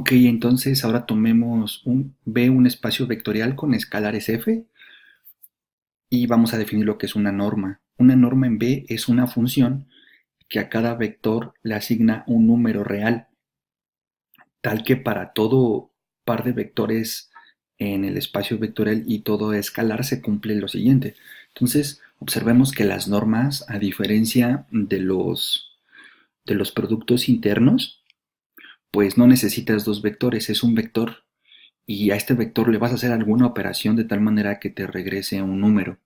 Ok, entonces ahora tomemos un espacio vectorial con escalares f y vamos a definir lo que es una norma. Una norma en B es una función que a cada vector le asigna un número real, tal que para todo par de vectores en el espacio vectorial y todo escalar se cumple lo siguiente. Entonces, observemos que las normas, a diferencia de los productos internos, pues no necesitas dos vectores, es un vector y a este vector le vas a hacer alguna operación de tal manera que te regrese un número.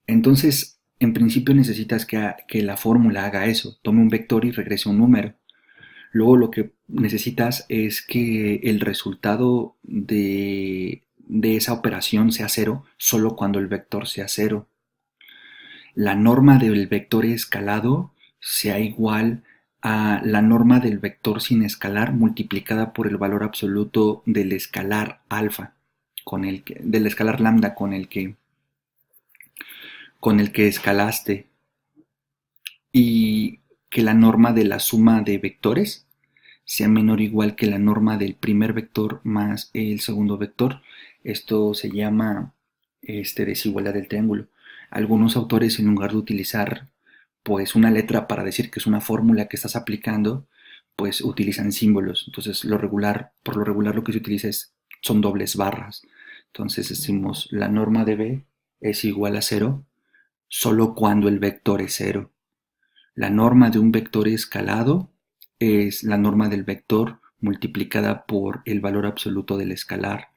Entonces, en principio necesitas que la fórmula haga eso, tome un vector y regrese un número. Luego lo que necesitas es que el resultado de esa operación sea cero solo cuando el vector sea cero. La norma del vector escalado sea igual a la norma del vector sin escalar multiplicada por el valor absoluto del escalar alfa, del escalar lambda con el que escalaste, y que la norma de la suma de vectores sea menor o igual que la norma del primer vector más el segundo vector. Esto se llama desigualdad del triángulo. Algunos autores, en lugar de utilizar pues una letra para decir que es una fórmula que estás aplicando, pues utilizan símbolos. Entonces, por lo regular lo que se utiliza son dobles barras. Entonces decimos la norma de B es igual a cero solo cuando el vector es cero. La norma de un vector escalado es la norma del vector multiplicada por el valor absoluto del escalar.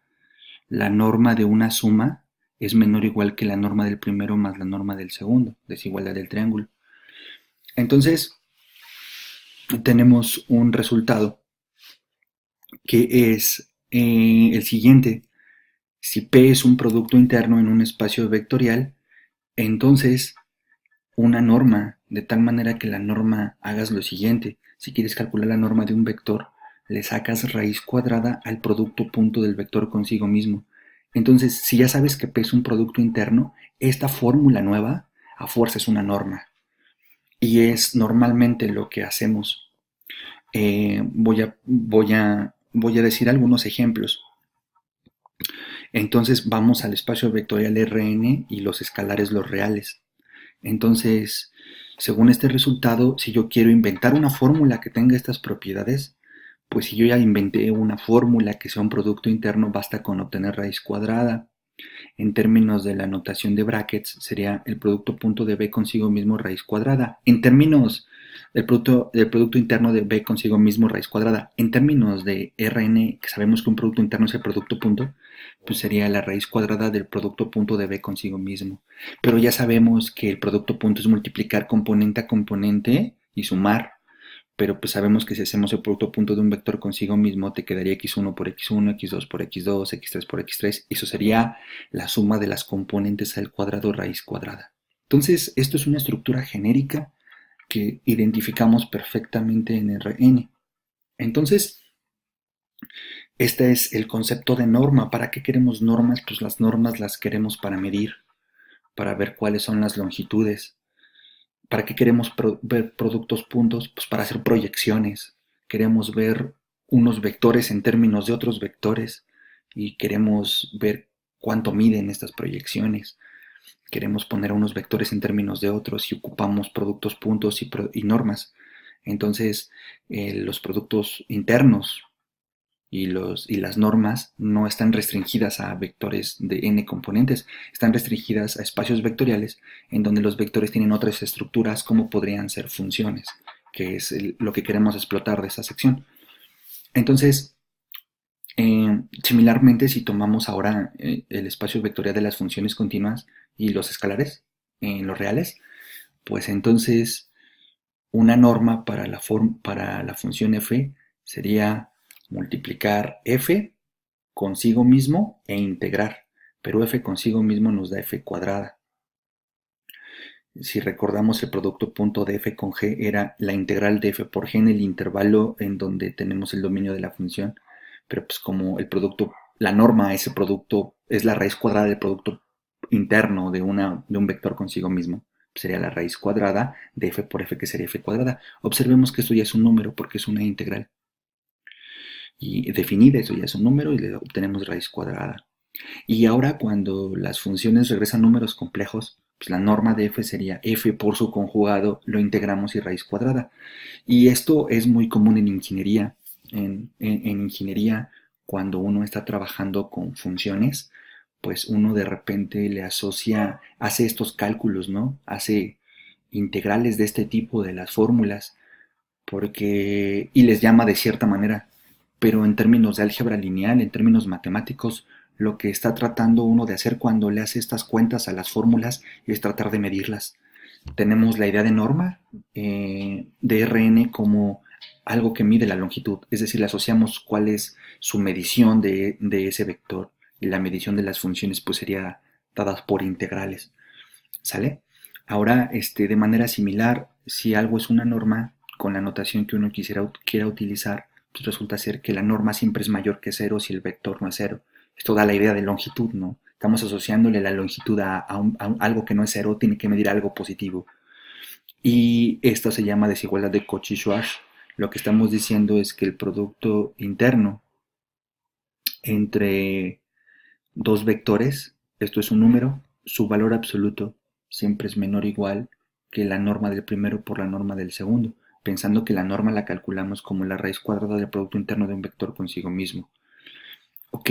La norma de una suma es menor o igual que la norma del primero más la norma del segundo, desigualdad del triángulo. Entonces, tenemos un resultado que es el siguiente. Si P es un producto interno en un espacio vectorial, entonces una norma, de tal manera que la norma hagas lo siguiente. Si quieres calcular la norma de un vector, le sacas raíz cuadrada al producto punto del vector consigo mismo. Entonces, si ya sabes que P es un producto interno, esta fórmula nueva a fuerza es una norma. Y es normalmente lo que hacemos. Voy a decir algunos ejemplos. Entonces vamos al espacio vectorial Rn y los escalares los reales. Entonces, según este resultado, si yo quiero inventar una fórmula que tenga estas propiedades, pues si yo ya inventé una fórmula que sea un producto interno, basta con obtener raíz cuadrada. En términos de la notación de brackets, sería el producto punto de B consigo mismo raíz cuadrada. En términos del producto interno de B consigo mismo raíz cuadrada. En términos de Rn, que sabemos que un producto interno es el producto punto, pues sería la raíz cuadrada del producto punto de B consigo mismo. Pero ya sabemos que el producto punto es multiplicar componente a componente y sumar. Pero pues sabemos que si hacemos el producto punto de un vector consigo mismo, te quedaría x1 por x1, x2 por x2, x3 por x3. Eso sería la suma de las componentes al cuadrado raíz cuadrada. Entonces, esto es una estructura genérica que identificamos perfectamente en Rn. Entonces, este es el concepto de norma. ¿Para qué queremos normas? Pues las normas las queremos para medir, para ver cuáles son las longitudes. ¿Para qué queremos ver productos puntos? Pues para hacer proyecciones. Queremos ver unos vectores en términos de otros vectores y queremos ver cuánto miden estas proyecciones. Queremos poner unos vectores en términos de otros y ocupamos productos puntos y normas. Entonces, los productos internos y las normas no están restringidas a vectores de n componentes, están restringidas a espacios vectoriales en donde los vectores tienen otras estructuras como podrían ser funciones, que es lo que queremos explotar de esta sección. Entonces, similarmente, si tomamos ahora el espacio vectorial de las funciones continuas y los escalares en los reales, pues entonces una norma para la función f sería multiplicar f consigo mismo e integrar, pero f consigo mismo nos da f cuadrada. Si recordamos, el producto punto de f con g era la integral de f por g en el intervalo en donde tenemos el dominio de la función, pero pues como la norma, ese producto es la raíz cuadrada del producto interno de un vector consigo mismo, sería la raíz cuadrada de f por f, que sería f cuadrada. Observemos que esto ya es un número porque es una integral. y definida, eso ya es un número y le obtenemos raíz cuadrada. Y ahora cuando las funciones regresan números complejos, pues la norma de f sería f por su conjugado, lo integramos y raíz cuadrada. Y esto es muy común en ingeniería. En ingeniería, cuando uno está trabajando con funciones, pues uno de repente le asocia, hace estos cálculos, ¿no? Hace integrales de este tipo de las fórmulas, porque, y les llama de cierta manera, pero en términos de álgebra lineal, en términos matemáticos, lo que está tratando uno de hacer cuando le hace estas cuentas a las fórmulas es tratar de medirlas. Tenemos la idea de norma de Rn como algo que mide la longitud, es decir, le asociamos cuál es su medición de ese vector y la medición de las funciones pues sería dadas por integrales, ¿sale? Ahora, de manera similar, si algo es una norma, con la notación que uno quiera utilizar, pues resulta ser que la norma siempre es mayor que cero si el vector no es cero. Esto da la idea de longitud, ¿no? Estamos asociándole la longitud a algo que no es cero, tiene que medir algo positivo. Y esto se llama desigualdad de Cauchy-Schwarz. Lo que estamos diciendo es que el producto interno entre dos vectores, esto es un número, su valor absoluto siempre es menor o igual que la norma del primero por la norma del segundo, pensando que la norma la calculamos como la raíz cuadrada del producto interno de un vector consigo mismo. Ok,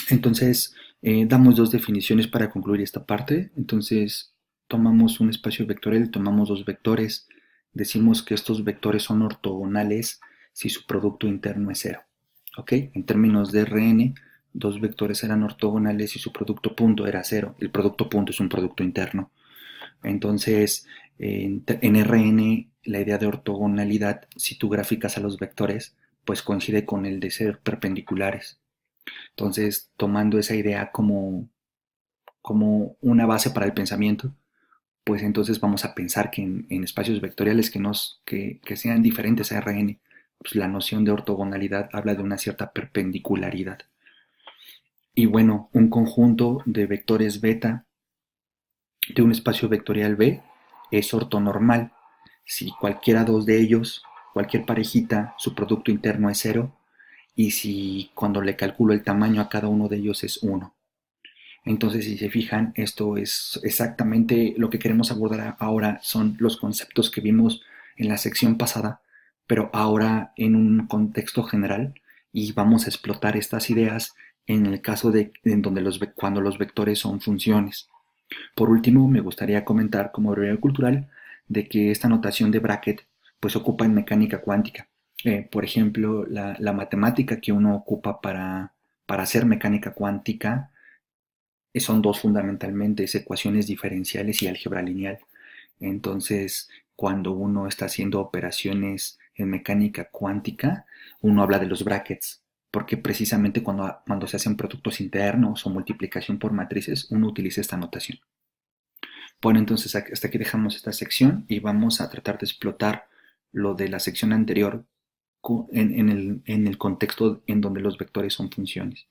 entonces damos dos definiciones para concluir esta parte. Entonces tomamos un espacio vectorial, tomamos dos vectores, decimos que estos vectores son ortogonales si su producto interno es cero. ¿Ok? En términos de Rn, dos vectores eran ortogonales si su producto punto era cero. El producto punto es un producto interno. Entonces, en Rn, la idea de ortogonalidad, si tú graficas a los vectores, pues coincide con el de ser perpendiculares. Entonces, tomando esa idea como una base para el pensamiento, pues entonces vamos a pensar que en espacios vectoriales que sean diferentes a Rn, pues la noción de ortogonalidad habla de una cierta perpendicularidad. Y bueno, un conjunto de vectores beta de un espacio vectorial B es ortonormal si cualquiera dos de ellos, cualquier parejita, su producto interno es cero, y si cuando le calculo el tamaño a cada uno de ellos es 1. Entonces, si se fijan, esto es exactamente lo que queremos abordar ahora, son los conceptos que vimos en la sección pasada, pero ahora en un contexto general, y vamos a explotar estas ideas en el caso de en donde cuando los vectores son funciones. Por último, me gustaría comentar como breve cultural de que esta notación de bracket pues ocupa en mecánica cuántica. Por ejemplo, la matemática que uno ocupa para hacer mecánica cuántica son dos fundamentalmente, es ecuaciones diferenciales y álgebra lineal. Entonces, cuando uno está haciendo operaciones en mecánica cuántica, uno habla de los brackets, porque precisamente cuando se hacen productos internos o multiplicación por matrices, uno utiliza esta notación. Bueno, entonces hasta aquí dejamos esta sección y vamos a tratar de explotar lo de la sección anterior en el contexto en donde los vectores son funciones.